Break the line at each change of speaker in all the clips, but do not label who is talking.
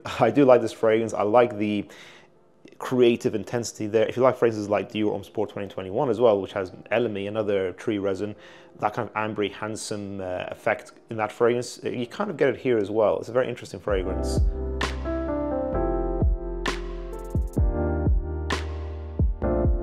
I do like this fragrance. I like the creative intensity there. If you like fragrances like Dior Homme Sport 2021 as well, which has elemi, another tree resin, that kind of ambery, handsome effect in that fragrance, you kind of get it here as well. It's a very interesting fragrance.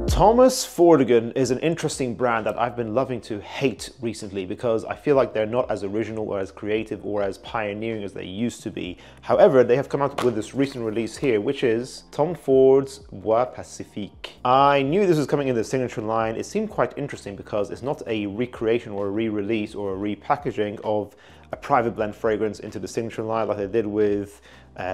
Thomas Ford is an interesting brand that I've been loving to hate recently because I feel like they're not as original or as creative or as pioneering as they used to be. However, they have come out with this recent release here, which is Tom Ford's Bois Pacifique. I knew this was coming in the signature line. It seemed quite interesting because it's not a recreation or a re-release or a repackaging of a private blend fragrance into the signature line like they did with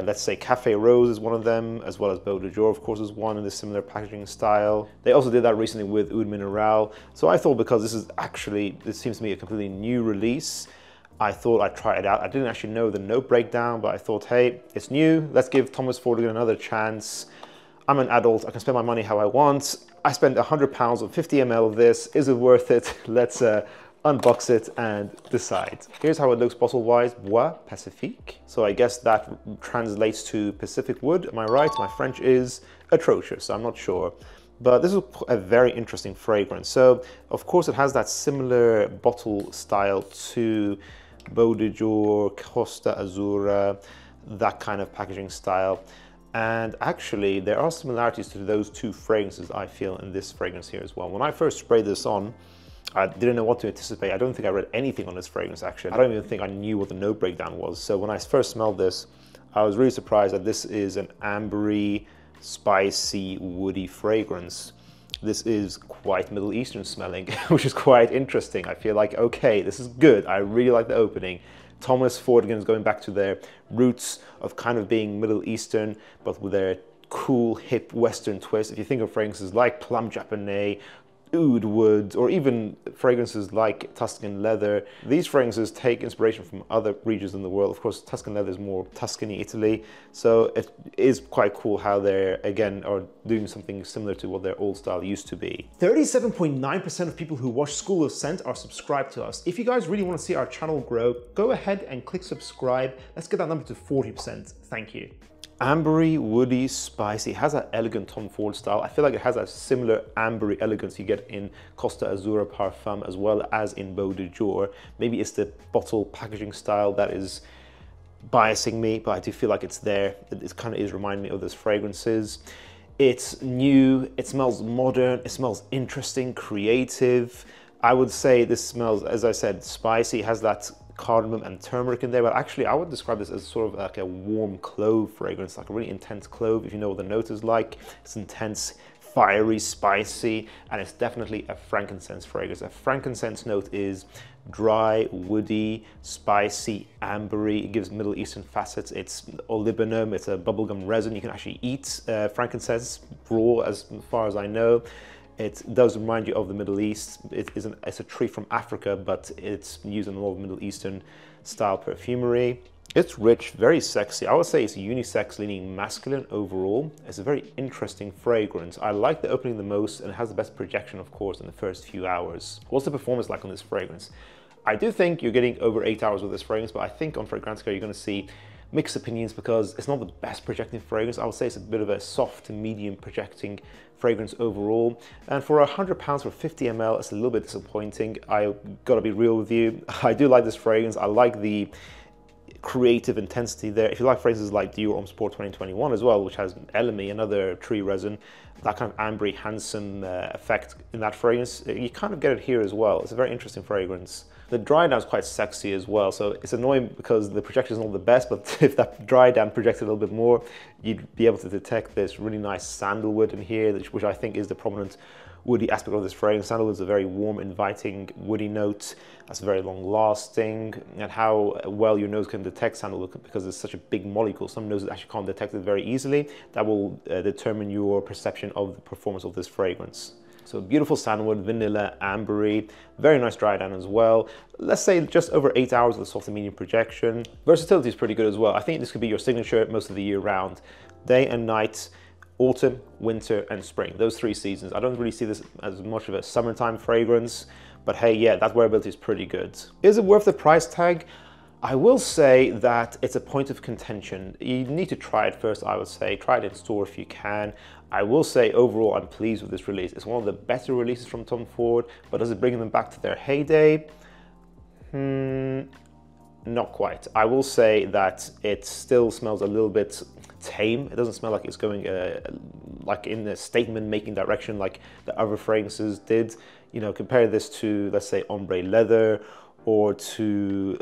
let's say Café Rose is one of them, as well as Beau Jour, of course, is one in this similar packaging style. They also did that recently with Oud Mineral. So I thought, because this seems to me a completely new release, I thought I'd try it out. I didn't actually know the note breakdown, but I thought, hey, it's new. Let's give Thomas Ford another chance. I'm an adult. I can spend my money how I want. I spent £100 on 50 ml of this. Is it worth it? Let's unbox it and decide. Here's how it looks bottle-wise. Bois Pacifique. So I guess that translates to Pacific wood. Am I right? My French is atrocious, so I'm not sure. But this is a very interesting fragrance. So, of course, it has that similar bottle style to Beau Jour, Costa, Azzurra, that kind of packaging style. And actually, there are similarities to those two fragrances, I feel, in this fragrance here as well. When I first sprayed this on, I didn't know what to anticipate. I don't think I read anything on this fragrance, actually. I don't even think I knew what the note breakdown was. So when I first smelled this, I was really surprised that this is an ambery, spicy, woody fragrance. This is quite Middle Eastern smelling, which is quite interesting. I feel like, okay, this is good. I really like the opening. Thomas Ford again is going back to their roots of kind of being Middle Eastern, but with their cool, hip Western twist. If you think of fragrances like Plum Japonais, Oud Wood, or even fragrances like Tuscan leather, these fragrances take inspiration from other regions in the world. Of course, Tuscan leather is more Tuscany, Italy, so it is quite cool how they're, again, are doing something similar to what their old style used to be. 37.9% of people who watch School of Scent are subscribed to us. If you guys really want to see our channel grow, go ahead and click subscribe. Let's get that number to 40%. Thank you. Ambery, woody, spicy. It has that elegant Tom Ford style. I feel like it has a similar ambery elegance you get in Costa Azzurra Parfum as well as in Beau Jour. Maybe it's the bottle packaging style that is biasing me, but I do feel like it's there. It kind of is reminding me of those fragrances. It's new, it smells modern, it smells interesting, creative. I would say this smells, as I said, spicy. It has that cardamom and turmeric in there, but actually I would describe this as sort of like a warm clove fragrance, like a really intense clove, if you know what the note is like. It's intense, fiery, spicy, and it's definitely a frankincense fragrance. A frankincense note is dry, woody, spicy, ambery. It gives Middle Eastern facets. It's olibanum, it's a bubblegum resin. You can actually eat frankincense raw, as far as I know. It does remind you of the Middle East. It's a tree from Africa, but it's used in a lot of Middle Eastern style perfumery. It's rich, very sexy. I would say it's unisex, leaning masculine overall. It's a very interesting fragrance. I like the opening the most, and it has the best projection, of course, in the first few hours. What's the performance like on this fragrance? I do think you're getting over 8 hours with this fragrance, but I think on Fragrantica you're going to see mixed opinions because it's not the best projecting fragrance. I would say it's a bit of a soft to medium projecting fragrance overall. And for £100 for 50 ml, it's a little bit disappointing. I gotta be real with you. I do like this fragrance. I like the creative intensity there. If you like fragrances like Dior Homme Sport 2021 as well, which has elemi, another tree resin, that kind of ambery, handsome effect in that fragrance, you kind of get it here as well. It's a very interesting fragrance. The dry down is quite sexy as well, so it's annoying because the projection is not the best, but if that dry down projected a little bit more, you'd be able to detect this really nice sandalwood in here, which I think is the prominent woody aspect of this fragrance. Sandalwood is a very warm, inviting, woody note that's very long lasting, and how well your nose can detect sandalwood because it's such a big molecule. Some noses actually can't detect it very easily. That will determine your perception of the performance of this fragrance. So beautiful sandalwood, vanilla, ambery, very nice dry down as well. Let's say just over 8 hours with a soft and medium projection. Versatility is pretty good as well. I think this could be your signature most of the year round. Day and night, autumn, winter, and spring. Those 3 seasons. I don't really see this as much of a summertime fragrance, but hey, yeah, that wearability is pretty good. Is it worth the price tag? I will say that it's a point of contention. You need to try it first, I would say. Try it in store if you can. I will say overall I'm pleased with this release. It's one of the better releases from Tom Ford, but does it bring them back to their heyday? Not quite. I will say that it still smells a little bit tame. It doesn't smell like it's going like in the statement-making direction like the other fragrances did. You know, compare this to, let's say, Ombre Leather, or to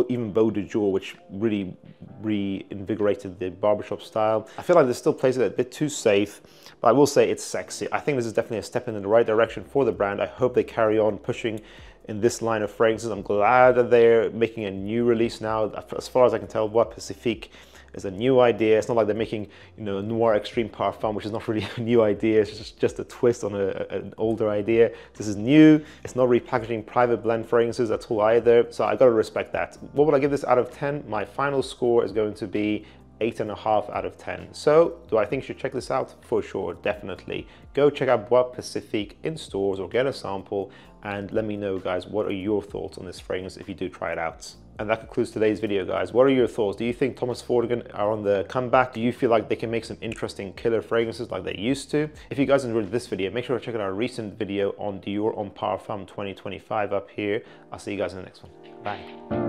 even Beau de Jour, which really reinvigorated the barbershop style. I feel like this still plays it a bit too safe, but I will say it's sexy. I think this is definitely a step in the right direction for the brand. I hope they carry on pushing in this line of fragrances. I'm glad that they're making a new release now. As far as I can tell, Bois Pacifique is a new idea. It's not like they're making, you know, Noir Extreme Parfum, which is not really a new idea. It's just a twist on an older idea. This is new. It's not repackaging private blend fragrances at all either. So I gotta respect that. What would I give this out of 10? My final score is going to be 8.5 out of 10. So do I think you should check this out? For sure, definitely. Go check out Bois Pacifique in stores or get a sample and let me know, guys, what are your thoughts on this fragrance if you do try it out. And that concludes today's video, guys. What are your thoughts? Do you think Thomas Ford are on the comeback? Do you feel like they can make some interesting killer fragrances like they used to? If you guys enjoyed this video, make sure to check out our recent video on Dior on Parfum 2025 up here. I'll see you guys in the next one. Bye.